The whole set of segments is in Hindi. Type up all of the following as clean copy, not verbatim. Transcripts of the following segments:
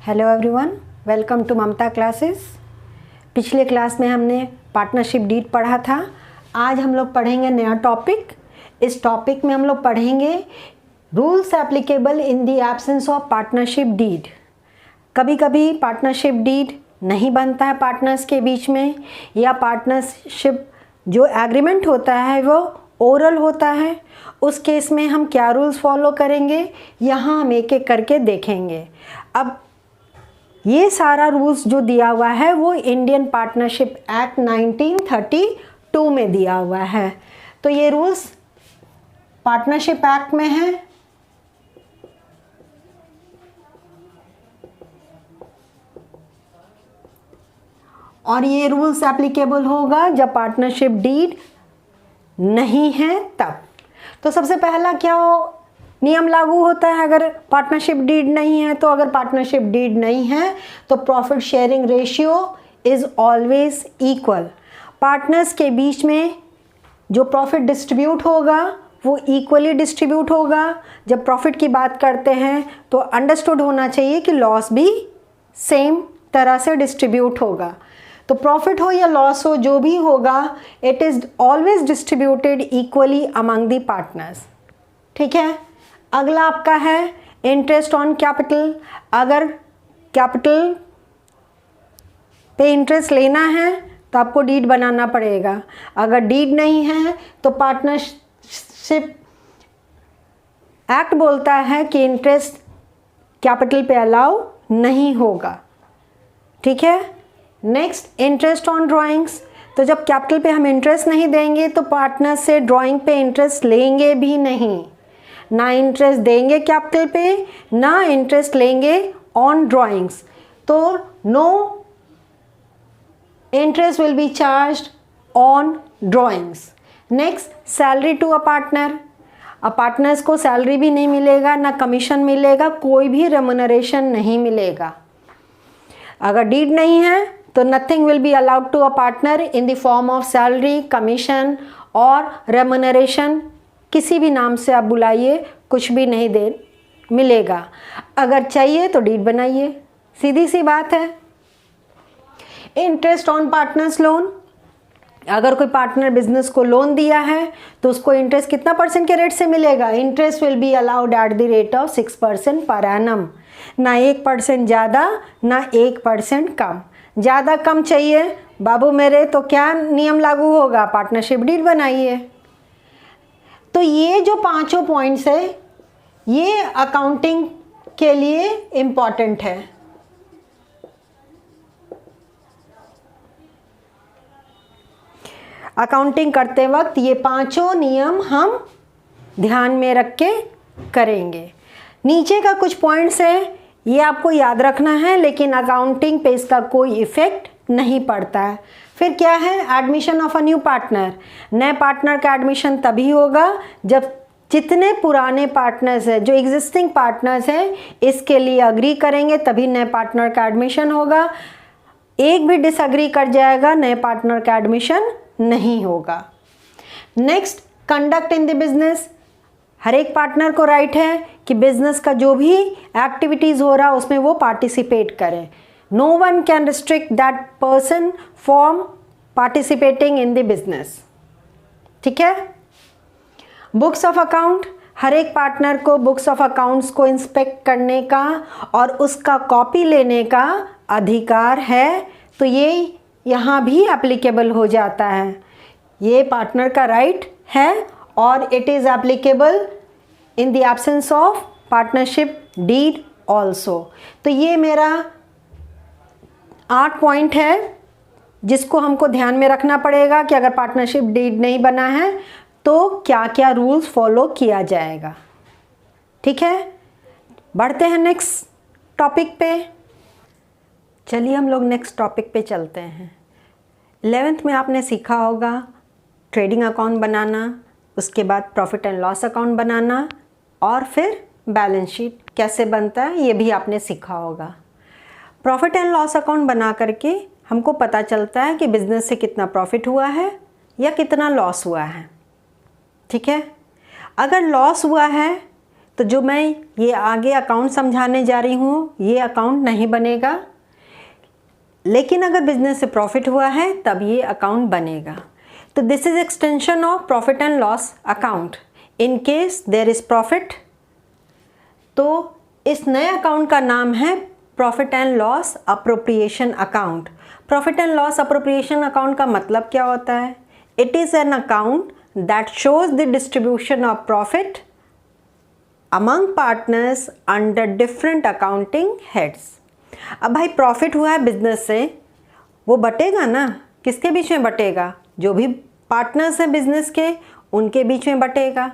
Hello everyone, welcome to Mamta classes. पिछले क्लास में हमने पार्टनरशिप डीड पढ़ा था। आज हम लोग पढ़ेंगे नया टॉपिक। इस टॉपिक में हम लोग पढ़ेंगे rules applicable in the absence of partnership deed. कभी कभी पार्टनरशिप डीड नहीं बनता है पार्टनर्स के बीच में, या पार्टनरशिप जो एग्रीमेंट होता है वो ओरल होता है। उस केस में हम क्या रूल्स फॉलो करेंगे, यहाँ हम एक एक करके देखेंगे। अब ये सारा रूल्स जो दिया हुआ है वो इंडियन पार्टनरशिप एक्ट 1932 में दिया हुआ है। तो ये रूल्स पार्टनरशिप एक्ट में है। और ये रूल्स एप्लीकेबल होगा जब पार्टनरशिप डीड नहीं है तब। तो सबसे पहला क्या नियम लागू होता है अगर पार्टनरशिप डीड नहीं है? तो अगर पार्टनरशिप डीड नहीं है तो profit sharing ratio is always equal. Partners के बीच में जो प्रॉफिट डिस्ट्रीब्यूट होगा वो इक्वली डिस्ट्रीब्यूट होगा। जब प्रॉफिट की बात करते हैं तो अंडरस्टूड होना चाहिए कि लॉस भी सेम तरह से डिस्ट्रीब्यूट होगा। तो प्रॉफिट हो या लॉस हो, जो भी होगा, it is always distributed equally among the partners. ठीक है। अगला आपका है इंटरेस्ट ऑन कैपिटल। अगर कैपिटल पे इंटरेस्ट लेना है तो आपको डीड बनाना पड़ेगा। अगर डीड नहीं है तो पार्टनरशिप एक्ट बोलता है कि इंटरेस्ट कैपिटल पे अलाउ नहीं होगा। ठीक है। Next, interest on drawings. तो जब कैपिटल पे हम इंटरेस्ट नहीं देंगे तो पार्टनर से ड्राइंग पे इंटरेस्ट लेंगे भी नहीं। ना इंटरेस्ट देंगे कैपिटल पे, ना इंटरेस्ट लेंगे ऑन ड्राइंग्स। तो no interest will be charged on drawings. Next, salary to a partner. Partners को सैलरी भी नहीं मिलेगा, ना कमीशन मिलेगा, कोई भी रेम्युनरेशन नहीं मिलेगा। अगर डीड नहीं है तो nothing will be allowed to a partner in the form of salary, commission और रेम्युनरेशन। किसी भी नाम से आप बुलाइए, कुछ भी नहीं दे मिलेगा। अगर चाहिए तो डीड बनाइए, सीधी सी बात है। Interest on partners loan. अगर कोई पार्टनर बिजनेस को लोन दिया है तो उसको इंटरेस्ट कितना परसेंट के रेट से मिलेगा? Interest will be allowed at the rate of 6% per annum. ना 1% ज़्यादा, ना 1% कम। ज़्यादा कम चाहिए बाबू मेरे तो क्या नियम लागू होगा? पार्टनरशिप डीड बनाइए। तो ये जो पांचों पॉइंट्स है ये अकाउंटिंग के लिए इम्पॉर्टेंट है। अकाउंटिंग करते वक्त ये पांचों नियम हम ध्यान में रख के करेंगे। नीचे का कुछ पॉइंट्स है ये आपको याद रखना है, लेकिन अकाउंटिंग पे इसका कोई इफेक्ट नहीं पड़ता है। फिर क्या है? Admission of a new partner. नए पार्टनर का एडमिशन तभी होगा जब जितने पुराने पार्टनर्स हैं, जो एग्जिस्टिंग पार्टनर्स हैं, इसके लिए अग्री करेंगे तभी नए पार्टनर का एडमिशन होगा। एक भी डिसअग्री कर जाएगा, नए पार्टनर का एडमिशन नहीं होगा। Next, conduct in the business. हर एक पार्टनर को राइट है कि बिजनेस का जो भी एक्टिविटीज़ हो रहा है उसमें वो पार्टिसिपेट करें। No one can restrict that person from participating in the business. ठीक है। Books of account. हर एक पार्टनर को बुक्स ऑफ अकाउंट्स को इंस्पेक्ट करने का और उसका कॉपी लेने का अधिकार है। तो ये यहाँ भी एप्लीकेबल हो जाता है। ये पार्टनर का राइट है और it is applicable in the absence of partnership deed also. तो ये मेरा 8 पॉइंट है जिसको हमको ध्यान में रखना पड़ेगा कि अगर पार्टनरशिप डीड नहीं बना है तो क्या क्या रूल्स फॉलो किया जाएगा। ठीक है। बढ़ते हैं नेक्स्ट टॉपिक पे। चलिए हम लोग नेक्स्ट टॉपिक पे चलते हैं। 11th में आपने सीखा होगा ट्रेडिंग अकाउंट बनाना, उसके बाद प्रॉफिट एंड लॉस अकाउंट बनाना, और फिर बैलेंस शीट कैसे बनता है ये भी आपने सीखा होगा। प्रॉफिट एंड लॉस अकाउंट बना करके हमको पता चलता है कि बिज़नेस से कितना प्रॉफिट हुआ है या कितना लॉस हुआ है। ठीक है। अगर लॉस हुआ है तो जो मैं ये आगे अकाउंट समझाने जा रही हूँ ये अकाउंट नहीं बनेगा, लेकिन अगर बिजनेस से प्रॉफिट हुआ है तब ये अकाउंट बनेगा। तो this is extension of profit and loss account in case there is profit. तो इस नए अकाउंट का नाम है profit and loss appropriation account. Profit and loss appropriation account का मतलब क्या होता है? It is an account that shows the distribution of profit among partners under different accounting heads. अब भाई प्रॉफिट हुआ है बिजनेस से, वो बटेगा ना, किसके बीच में बटेगा? जो भी पार्टनर्स हैं बिजनेस के उनके बीच में बटेगा,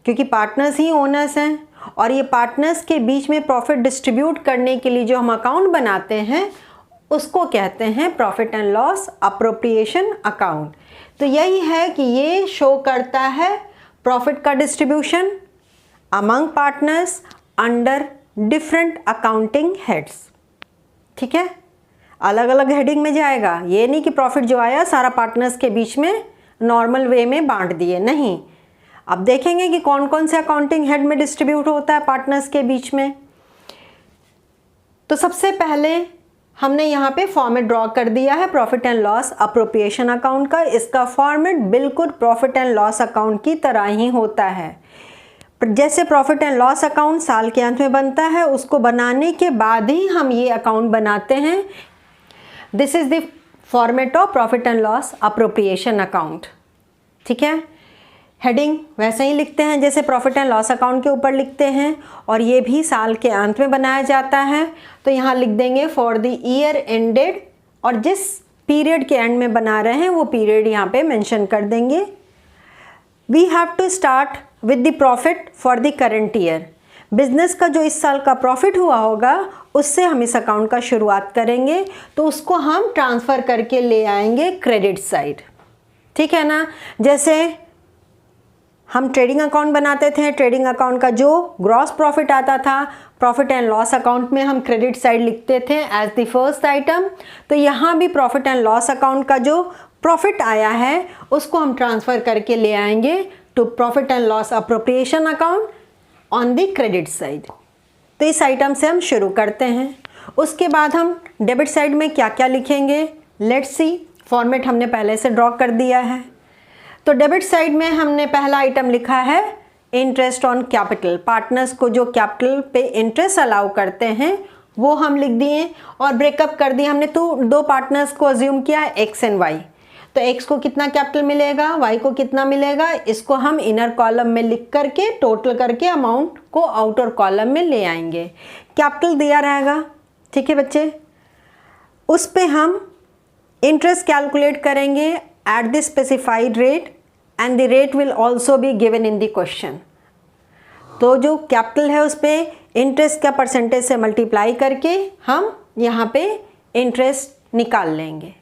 क्योंकि पार्टनर्स ही ओनर्स हैं। और ये पार्टनर्स के बीच में प्रॉफिट डिस्ट्रीब्यूट करने के लिए जो हम अकाउंट बनाते हैं उसको कहते हैं profit and loss appropriation account. तो यही है कि ये शो करता है प्रॉफिट का distribution among partners under different accounting heads. ठीक है, अलग अलग हेडिंग में जाएगा। ये नहीं कि प्रॉफिट जो आया सारा पार्टनर्स के बीच में नॉर्मल वे में बांट दिए, नहीं। अब देखेंगे कि कौन कौन से अकाउंटिंग हेड में डिस्ट्रीब्यूट होता है पार्टनर्स के बीच में। तो सबसे पहले हमने यहाँ पे फॉर्मेट ड्रॉ कर दिया है profit and loss appropriation account का। इसका फॉर्मेट बिल्कुल प्रॉफिट एंड लॉस अकाउंट की तरह ही होता है। जैसे प्रॉफिट एंड लॉस अकाउंट साल के अंत में बनता है, उसको बनाने के बाद ही हम ये अकाउंट बनाते हैं। This is the format of profit and loss appropriation account. ठीक है, हेडिंग वैसे ही लिखते हैं जैसे प्रॉफिट एंड लॉस अकाउंट के ऊपर लिखते हैं, और ये भी साल के अंत में बनाया जाता है। तो यहाँ लिख देंगे फॉर द ईयर एंडेड, और जिस पीरियड के एंड में बना रहे हैं वो पीरियड यहाँ पे मेंशन कर देंगे। We have to start with the profit for the current year. Business का जो इस साल का प्रॉफिट हुआ होगा उससे हम इस अकाउंट का शुरुआत करेंगे, तो उसको हम ट्रांसफ़र करके ले आएंगे क्रेडिट साइड। ठीक है ना, जैसे हम ट्रेडिंग अकाउंट बनाते थे, ट्रेडिंग अकाउंट का जो ग्रॉस प्रॉफिट आता था प्रॉफिट एंड लॉस अकाउंट में हम क्रेडिट साइड लिखते थे एज द फर्स्ट आइटम। तो यहाँ भी प्रॉफिट एंड लॉस अकाउंट का जो प्रॉफिट आया है उसको हम ट्रांसफ़र करके ले आएंगे to profit and loss appropriation account on the credit side. तो इस आइटम से हम शुरू करते हैं। उसके बाद हम डेबिट साइड में क्या क्या लिखेंगे, लेट्स सी। फॉर्मेट हमने पहले से ड्रॉ कर दिया है। तो डेबिट साइड में हमने पहला आइटम लिखा है इंटरेस्ट ऑन कैपिटल। पार्टनर्स को जो कैपिटल पे इंटरेस्ट अलाउ करते हैं वो हम लिख दिए, और ब्रेकअप कर दिए हमने। तो दो पार्टनर्स को अज्यूम किया एक्स एंड वाई। तो एक्स को कितना कैपिटल मिलेगा, वाई को कितना मिलेगा, इसको हम इनर कॉलम में लिख करके टोटल करके अमाउंट को आउटर कॉलम में ले आएंगे। कैपिटल दिया रहेगा, ठीक है बच्चे। उस पे हम इंटरेस्ट कैलकुलेट करेंगे at the specified rate and the rate will also be given in the question. तो जो कैपिटल है उस पर इंटरेस्ट का परसेंटेज से मल्टीप्लाई करके हम यहाँ पे इंटरेस्ट निकाल लेंगे।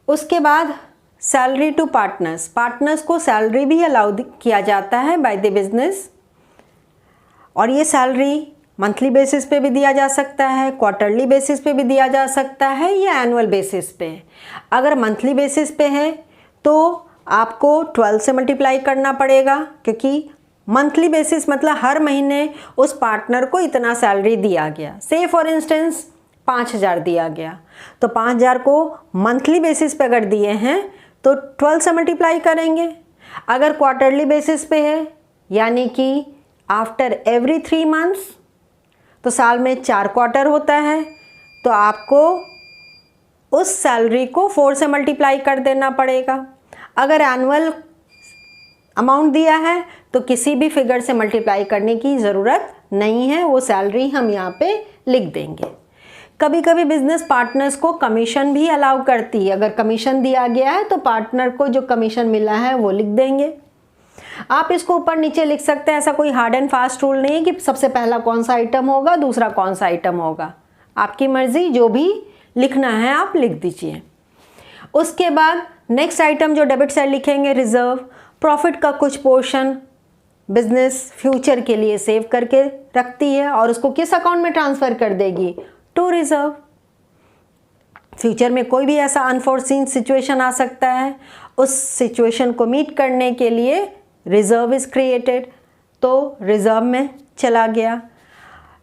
उसके बाद सैलरी टू पार्टनर्स। पार्टनर्स को सैलरी भी अलाउ किया जाता है बाय द बिजनेस, और ये सैलरी मंथली बेसिस पे भी दिया जा सकता है, क्वार्टरली बेसिस पे भी दिया जा सकता है, या एनुअल बेसिस पे। अगर मंथली बेसिस पे है तो आपको 12 से मल्टीप्लाई करना पड़ेगा, क्योंकि मंथली बेसिस मतलब हर महीने उस पार्टनर को इतना सैलरी दिया गया। से फॉर इंस्टेंस 5,000 दिया गया, तो 5,000 को मंथली बेसिस पे अगर दिए हैं तो 12 से मल्टीप्लाई करेंगे। अगर क्वार्टरली बेसिस पे है यानी कि आफ्टर एवरी 3 मंथ्स, तो साल में 4 क्वार्टर होता है, तो आपको उस सैलरी को 4 से मल्टीप्लाई कर देना पड़ेगा। अगर एनुअल अमाउंट दिया है तो किसी भी फिगर से मल्टीप्लाई करने की ज़रूरत नहीं है, वो सैलरी हम यहाँ पे लिख देंगे। कभी कभी बिजनेस पार्टनर्स को कमीशन भी अलाउ करती है। अगर कमीशन दिया गया है तो पार्टनर को जो कमीशन मिला है वो लिख देंगे। आप इसको ऊपर नीचे लिख सकते हैं, ऐसा कोई हार्ड एंड फास्ट रूल नहीं है कि सबसे पहला कौन सा आइटम होगा दूसरा कौन सा आइटम होगा। आपकी मर्जी, जो भी लिखना है आप लिख दीजिए। उसके बाद नेक्स्ट आइटम जो डेबिट साइड लिखेंगे रिजर्व। प्रॉफिट का कुछ पोर्शन बिजनेस फ्यूचर के लिए सेव करके रखती है और उसको किस अकाउंट में ट्रांसफ़र कर देगी, टू रिजर्व। फ्यूचर में कोई भी ऐसा अनफोर्सीन सिचुएशन आ सकता है, उस सिचुएशन को मीट करने के लिए रिजर्व इज़ क्रिएटेड। तो रिजर्व में चला गया।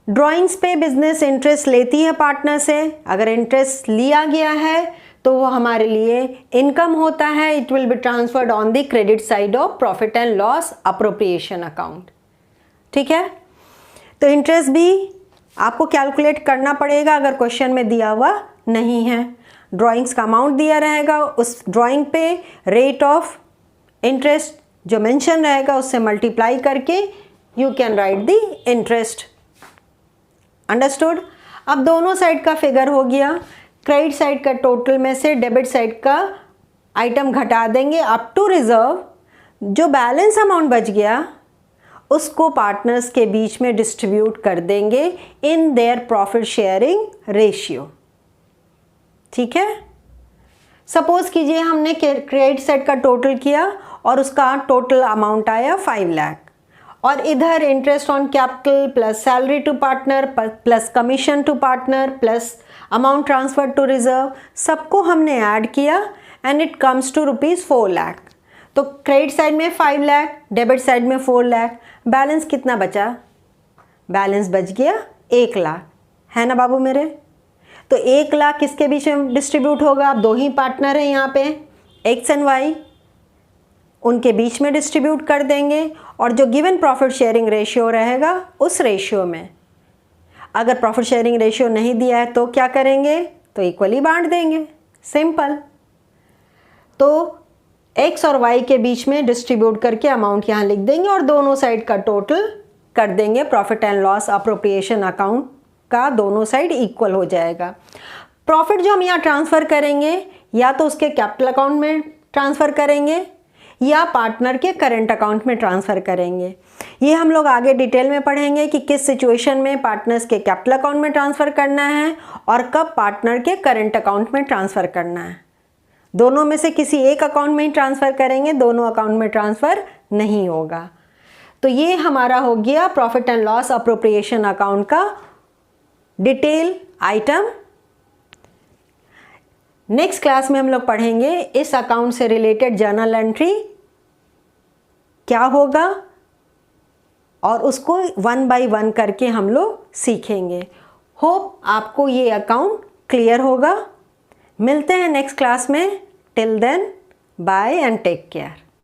ड्राइंग्स पे बिजनेस इंटरेस्ट लेती है पार्टनर से, अगर इंटरेस्ट लिया गया है तो वो हमारे लिए इनकम होता है। It will be transferred on the credit side of profit and loss appropriation account. ठीक है, तो इंटरेस्ट भी आपको कैलकुलेट करना पड़ेगा अगर क्वेश्चन में दिया हुआ नहीं है। ड्राइंग्स का अमाउंट दिया रहेगा, उस ड्राइंग पे रेट ऑफ इंटरेस्ट जो मेंशन रहेगा उससे मल्टीप्लाई करके you can write the interest. Understood. अब दोनों साइड का फिगर हो गया। क्रेडिट साइड का टोटल में से डेबिट साइड का आइटम घटा देंगे अप टू रिजर्व। जो बैलेंस अमाउंट बच गया उसको पार्टनर्स के बीच में डिस्ट्रीब्यूट कर देंगे in their profit sharing ratio. ठीक है, सपोज कीजिए हमने क्रेडिट साइड का टोटल किया और उसका टोटल अमाउंट आया 5 लाख, और इधर interest on capital plus salary to partner plus commission to partner plus amount transfer to reserve, सबको हमने ऐड किया and it comes to ₹4 lakh. तो क्रेडिट साइड में 5 लाख, डेबिट साइड में 4 लाख, बैलेंस कितना बचा? बैलेंस बच गया 1 लाख, है ना बाबू मेरे। तो 1 लाख किसके बीच में डिस्ट्रीब्यूट होगा? अब 2 ही पार्टनर हैं यहाँ पे, एक्स एंड वाई, उनके बीच में डिस्ट्रीब्यूट कर देंगे। और जो गिवन प्रॉफिट शेयरिंग रेशियो रहेगा उस रेशियो में, अगर प्रॉफिट शेयरिंग रेशियो नहीं दिया है तो क्या करेंगे? तो इक्वली बांट देंगे, सिंपल। तो एक्स और वाई के बीच में डिस्ट्रीब्यूट करके अमाउंट यहाँ लिख देंगे और दोनों साइड का टोटल कर देंगे profit and loss appropriation account का, दोनों साइड इक्वल हो जाएगा। प्रॉफिट जो हम यहाँ ट्रांसफ़र करेंगे या तो उसके कैपिटल अकाउंट में ट्रांसफ़र करेंगे या पार्टनर के करंट अकाउंट में ट्रांसफ़र करेंगे। ये हम लोग आगे डिटेल में पढ़ेंगे कि किस सिचुएशन में पार्टनर्स के कैपिटल अकाउंट में ट्रांसफ़र करना है और कब पार्टनर के करंट अकाउंट में ट्रांसफ़र करना है। दोनों में से किसी एक अकाउंट में ही ट्रांसफ़र करेंगे, दोनों अकाउंट में ट्रांसफ़र नहीं होगा। तो ये हमारा हो गया profit and loss appropriation account का डिटेल आइटम। नेक्स्ट क्लास में हम लोग पढ़ेंगे इस अकाउंट से रिलेटेड जर्नल एंट्री क्या होगा और उसको 1 बाय 1 करके हम लोग सीखेंगे। होप आपको ये अकाउंट क्लियर होगा। मिलते हैं नेक्स्ट क्लास में। Till then bye and take care.